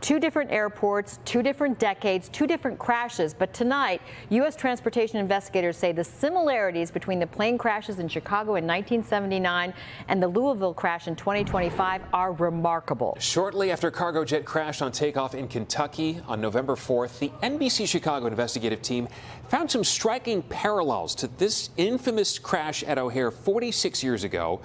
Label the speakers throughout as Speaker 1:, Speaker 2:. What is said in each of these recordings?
Speaker 1: Two different airports, two different decades, two different crashes. But tonight, U.S. transportation investigators say the similarities between the plane crashes in Chicago in 1979 and the Louisville crash in 2025 are remarkable.
Speaker 2: Shortly after cargo jet crashed on takeoff in Kentucky on November 4th, the NBC Chicago investigative team found some striking parallels to this infamous crash at O'Hare 46 years ago,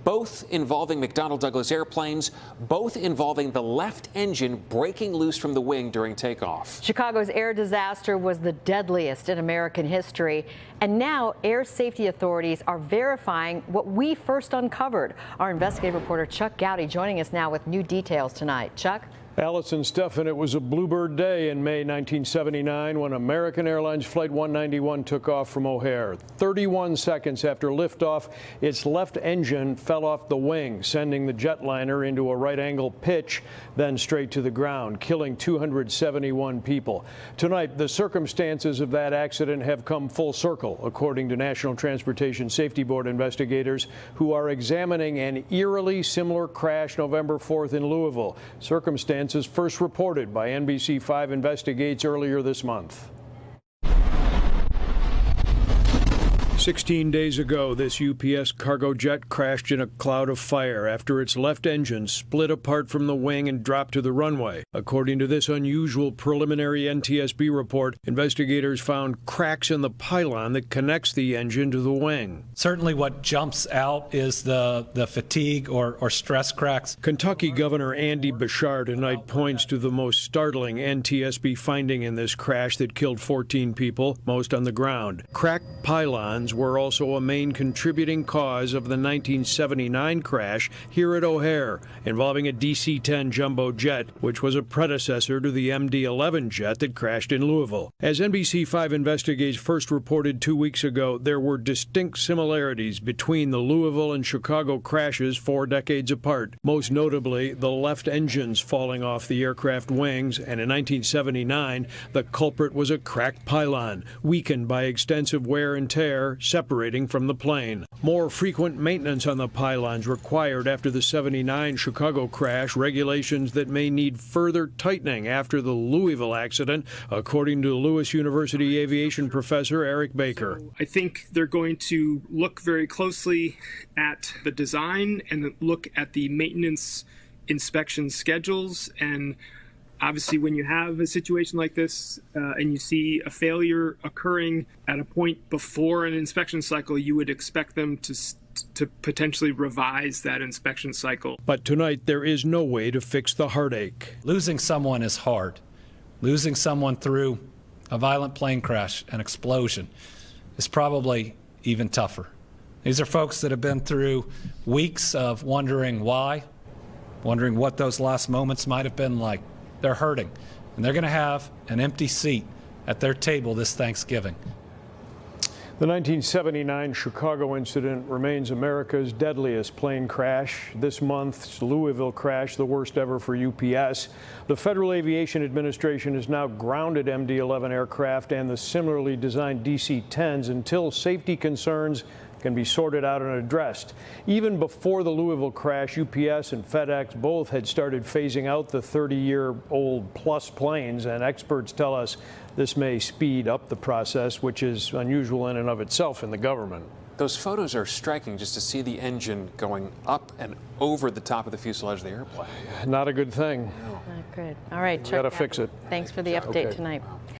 Speaker 2: both involving McDonnell Douglas airplanes, both involving the left engine breaking loose from the wing during takeoff.
Speaker 1: Chicago's air disaster was the deadliest in American history, and now air safety authorities are verifying what we first uncovered. Our investigative reporter Chuck Goudie joining us now with new details tonight. Chuck?
Speaker 3: Allison Steffen, it was a bluebird day in May 1979 when American Airlines Flight 191 took off from O'Hare. 31 seconds after liftoff, its left engine fell off the wing, sending the jetliner into a right-angle pitch, then straight to the ground, killing 271 people. Tonight, the circumstances of that accident have come full circle, according to National Transportation Safety Board investigators who are examining an eerily similar crash November 4th in Louisville. Circumstances first reported by NBC5 Investigates earlier this month. 16 days ago, this UPS cargo jet crashed in a cloud of fire after its left engine split apart from the wing and dropped to the runway. According to this unusual preliminary NTSB report, investigators found cracks in the pylon that connects the engine to the wing.
Speaker 4: Certainly what jumps out is the fatigue or stress cracks.
Speaker 3: Kentucky Governor Andy Beshear tonight points to the most startling NTSB finding in this crash that killed 14 people, most on the ground. Cracked pylons were also a main contributing cause of the 1979 crash here at O'Hare, involving a DC-10 jumbo jet, which was a predecessor to the MD-11 jet that crashed in Louisville. As NBC5 Investigates first reported 2 weeks ago, there were distinct similarities between the Louisville and Chicago crashes 4 decades apart, most notably the left engines falling off the aircraft wings, and in 1979, the culprit was a cracked pylon, weakened by extensive wear and tear, separating from the plane. More frequent maintenance on the pylons required after the '79 Chicago crash, regulations that may need further tightening after the Louisville accident, according to Lewis University aviation professor Eric Baker.
Speaker 5: I think they're going to look very closely at the design and look at the maintenance inspection schedules. And obviously, when you have a situation like this and you see a failure occurring at a point before an inspection cycle, you would expect them to potentially revise that inspection cycle.
Speaker 3: But tonight, there is no way to fix the heartache.
Speaker 4: Losing someone is hard. Losing someone through a violent plane crash, an explosion, is probably even tougher. These are folks that have been through weeks of wondering why, wondering what those last moments might have been like. They're hurting, and they're going to have an empty seat at their table this Thanksgiving.
Speaker 3: The 1979 Chicago incident remains America's deadliest plane crash. This month's Louisville crash, the worst ever for UPS. The Federal Aviation Administration has now grounded MD-11 aircraft and the similarly designed DC-10s until safety concerns can be sorted out and addressed. Even before the Louisville crash, UPS and FedEx both had started phasing out the 30-year-old plus planes, and experts tell us this may speed up the process, which is unusual in and of itself in the government.
Speaker 2: Those photos are striking, just to see the engine going up and over the top of the fuselage of the airplane.
Speaker 3: Not a good thing.
Speaker 1: Not good. All right, Chuck.
Speaker 3: Got to fix it.
Speaker 1: Thanks for the update tonight.